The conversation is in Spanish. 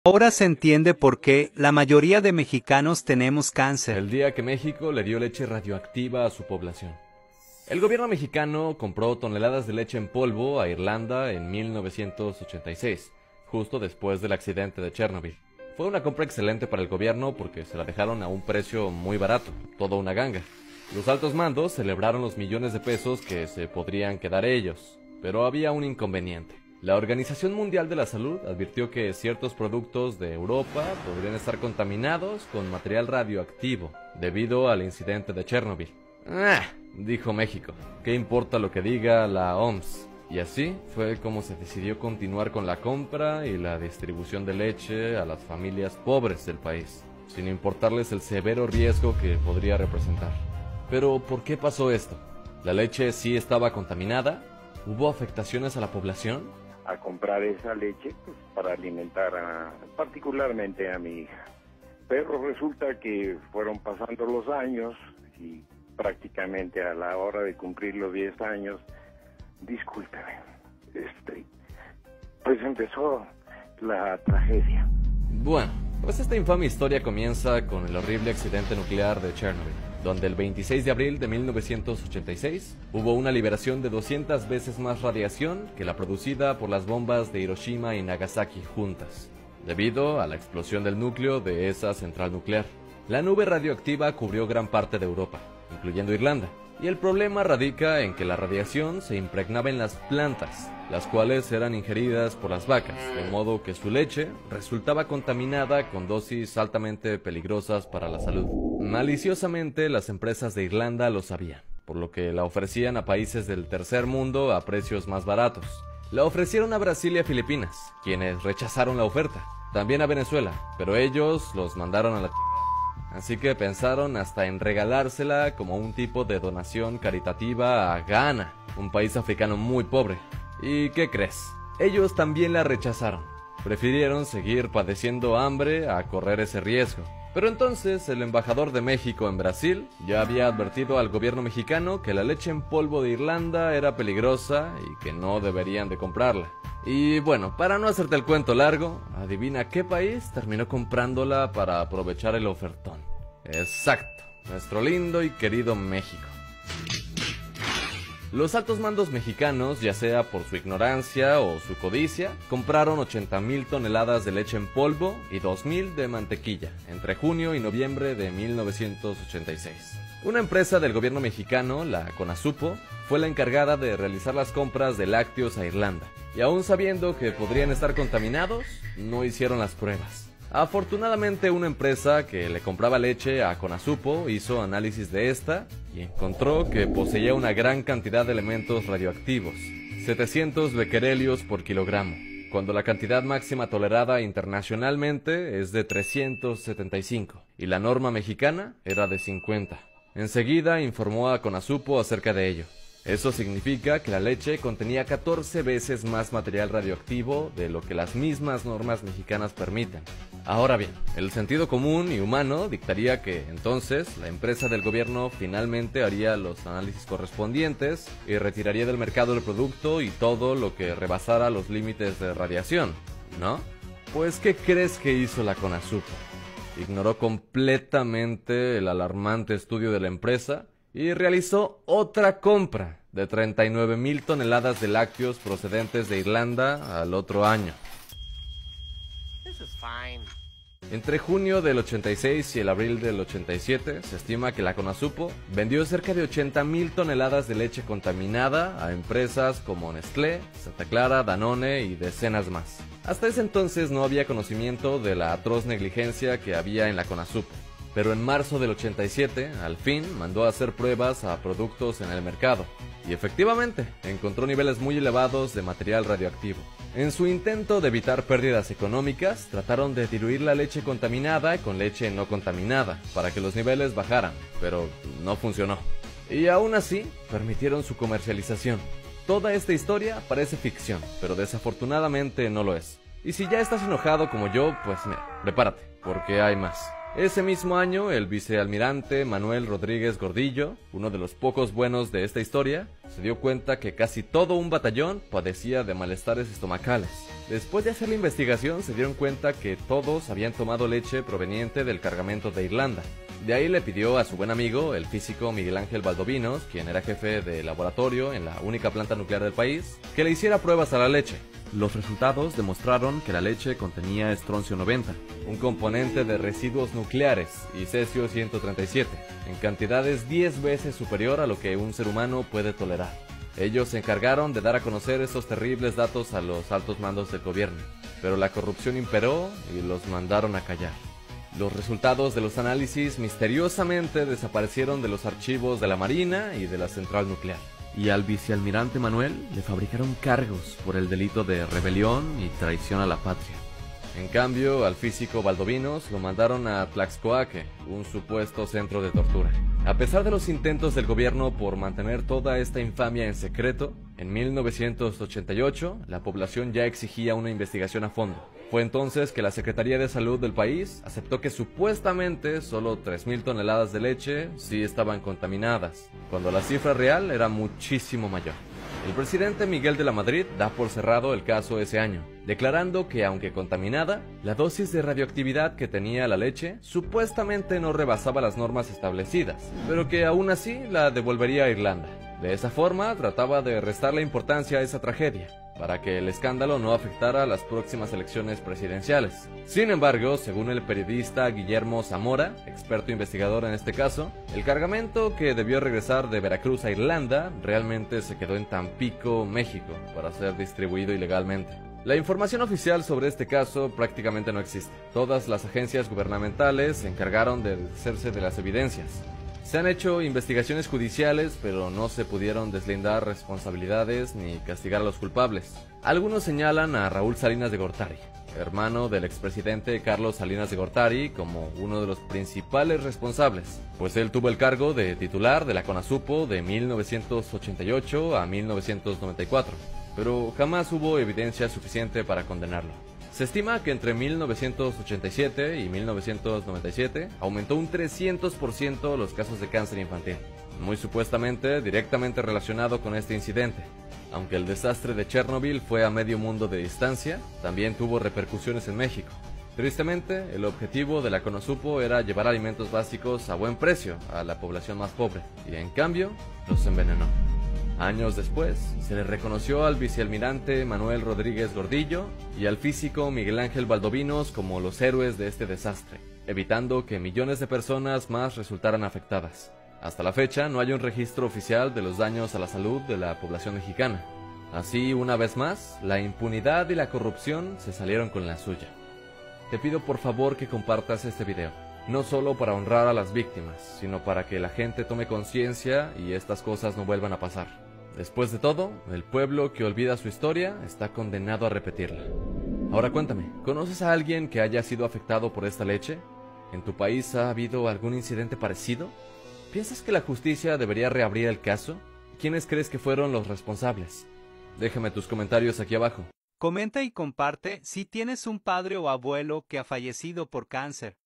Ahora se entiende por qué la mayoría de mexicanos tenemos cáncer. El día que México le dio leche radioactiva a su población. El gobierno mexicano compró toneladas de leche en polvo a Irlanda en 1986, justo después del accidente de Chernobyl. Fue una compra excelente para el gobierno porque se la dejaron a un precio muy barato, toda una ganga. Los altos mandos celebraron los millones de pesos que se podrían quedar ellos, pero había un inconveniente. La Organización Mundial de la Salud advirtió que ciertos productos de Europa podrían estar contaminados con material radioactivo debido al incidente de Chernobyl. Dijo México, ¿qué importa lo que diga la OMS? Y así fue como se decidió continuar con la compra y la distribución de leche a las familias pobres del país, sin importarles el severo riesgo que podría representar. Pero, ¿por qué pasó esto? ¿La leche sí estaba contaminada? ¿Hubo afectaciones a la población? A comprar esa leche pues, para alimentar particularmente a mi hija. Pero resulta que fueron pasando los años y prácticamente a la hora de cumplir los 10 años, discúlpeme, pues empezó la tragedia. Bueno, pues esta infame historia comienza con el horrible accidente nuclear de Chernobyl, donde el 26 de abril de 1986 hubo una liberación de 200 veces más radiación que la producida por las bombas de Hiroshima y Nagasaki juntas, debido a la explosión del núcleo de esa central nuclear. La nube radioactiva cubrió gran parte de Europa, incluyendo Irlanda, y el problema radica en que la radiación se impregnaba en las plantas, las cuales eran ingeridas por las vacas, de modo que su leche resultaba contaminada con dosis altamente peligrosas para la salud. Maliciosamente, las empresas de Irlanda lo sabían, por lo que la ofrecían a países del tercer mundo a precios más baratos. La ofrecieron a Brasil y a Filipinas, quienes rechazaron la oferta. También a Venezuela, pero ellos los mandaron a la chingada. Así que pensaron hasta en regalársela como un tipo de donación caritativa a Ghana, un país africano muy pobre. ¿Y qué crees? Ellos también la rechazaron. Prefirieron seguir padeciendo hambre a correr ese riesgo. Pero entonces el embajador de México en Brasil ya había advertido al gobierno mexicano que la leche en polvo de Irlanda era peligrosa y que no deberían de comprarla. Y bueno, para no hacerte el cuento largo, adivina qué país terminó comprándola para aprovechar el ofertón. Exacto, nuestro lindo y querido México. Los altos mandos mexicanos, ya sea por su ignorancia o su codicia, compraron 80,000 toneladas de leche en polvo y 2,000 de mantequilla entre junio y noviembre de 1986. Una empresa del gobierno mexicano, la Conasupo, fue la encargada de realizar las compras de lácteos a Irlanda, y aún sabiendo que podrían estar contaminados, no hicieron las pruebas. Afortunadamente, una empresa que le compraba leche a Conasupo hizo análisis de esta y encontró que poseía una gran cantidad de elementos radioactivos, 700 becquerelios por kilogramo, cuando la cantidad máxima tolerada internacionalmente es de 375 y la norma mexicana era de 50. Enseguida informó a Conasupo acerca de ello. Eso significa que la leche contenía 14 veces más material radioactivo de lo que las mismas normas mexicanas permiten. Ahora bien, el sentido común y humano dictaría que entonces la empresa del gobierno finalmente haría los análisis correspondientes y retiraría del mercado el producto y todo lo que rebasara los límites de radiación, ¿no? Pues, ¿qué crees que hizo la Conasupo? Ignoró completamente el alarmante estudio de la empresa y realizó otra compra de 39,000 toneladas de lácteos procedentes de Irlanda al otro año. Entre junio del 86 y el abril del 87, se estima que la Conasupo vendió cerca de 80,000 toneladas de leche contaminada a empresas como Nestlé, Santa Clara, Danone y decenas más. Hasta ese entonces no había conocimiento de la atroz negligencia que había en la Conasupo. Pero en marzo del 87, al fin, mandó a hacer pruebas a productos en el mercado. Y efectivamente, encontró niveles muy elevados de material radioactivo. En su intento de evitar pérdidas económicas, trataron de diluir la leche contaminada con leche no contaminada, para que los niveles bajaran, pero no funcionó. Y aún así, permitieron su comercialización. Toda esta historia parece ficción, pero desafortunadamente no lo es. Y si ya estás enojado como yo, pues mira, prepárate, porque hay más. Ese mismo año, el vicealmirante Manuel Rodríguez Gordillo, uno de los pocos buenos de esta historia, se dio cuenta que casi todo un batallón padecía de malestares estomacales. Después de hacer la investigación, se dieron cuenta que todos habían tomado leche proveniente del cargamento de Irlanda. De ahí le pidió a su buen amigo, el físico Miguel Ángel Valdovinos, quien era jefe de laboratorio en la única planta nuclear del país, que le hiciera pruebas a la leche. Los resultados demostraron que la leche contenía estroncio 90, un componente de residuos nucleares, y cesio 137, en cantidades 10 veces superior a lo que un ser humano puede tolerar. Ellos se encargaron de dar a conocer esos terribles datos a los altos mandos del gobierno, pero la corrupción imperó y los mandaron a callar. Los resultados de los análisis misteriosamente desaparecieron de los archivos de la Marina y de la central nuclear. Y al vicealmirante Manuel le fabricaron cargos por el delito de rebelión y traición a la patria. En cambio, al físico Valdovinos lo mandaron a Tlaxcoaque, un supuesto centro de tortura. A pesar de los intentos del gobierno por mantener toda esta infamia en secreto, en 1988 la población ya exigía una investigación a fondo. Fue entonces que la Secretaría de Salud del país aceptó que supuestamente solo 3.000 toneladas de leche sí estaban contaminadas, cuando la cifra real era muchísimo mayor. El presidente Miguel de la Madrid da por cerrado el caso ese año, declarando que aunque contaminada, la dosis de radioactividad que tenía la leche supuestamente no rebasaba las normas establecidas, pero que aún así la devolvería a Irlanda. De esa forma trataba de restarle importancia a esa tragedia, para que el escándalo no afectara a las próximas elecciones presidenciales. Sin embargo, según el periodista Guillermo Zamora, experto investigador en este caso, el cargamento que debió regresar de Veracruz a Irlanda realmente se quedó en Tampico, México, para ser distribuido ilegalmente. La información oficial sobre este caso prácticamente no existe. Todas las agencias gubernamentales se encargaron de deshacerse de las evidencias. Se han hecho investigaciones judiciales, pero no se pudieron deslindar responsabilidades ni castigar a los culpables. Algunos señalan a Raúl Salinas de Gortari, hermano del expresidente Carlos Salinas de Gortari, como uno de los principales responsables, pues él tuvo el cargo de titular de la CONASUPO de 1988 a 1994, pero jamás hubo evidencia suficiente para condenarlo. Se estima que entre 1987 y 1997 aumentó un 300% los casos de cáncer infantil, muy supuestamente directamente relacionado con este incidente. Aunque el desastre de Chernobyl fue a medio mundo de distancia, también tuvo repercusiones en México. Tristemente, el objetivo de la CONASUPO era llevar alimentos básicos a buen precio a la población más pobre, y en cambio, los envenenó. Años después, se le reconoció al vicealmirante Manuel Rodríguez Gordillo y al físico Miguel Ángel Valdovinos como los héroes de este desastre, evitando que millones de personas más resultaran afectadas. Hasta la fecha no hay un registro oficial de los daños a la salud de la población mexicana. Así, una vez más, la impunidad y la corrupción se salieron con la suya. Te pido por favor que compartas este video, no solo para honrar a las víctimas, sino para que la gente tome conciencia y estas cosas no vuelvan a pasar. Después de todo, el pueblo que olvida su historia está condenado a repetirla. Ahora cuéntame, ¿conoces a alguien que haya sido afectado por esta leche? ¿En tu país ha habido algún incidente parecido? ¿Piensas que la justicia debería reabrir el caso? ¿Quiénes crees que fueron los responsables? Déjame tus comentarios aquí abajo. Comenta y comparte si tienes un padre o abuelo que ha fallecido por cáncer.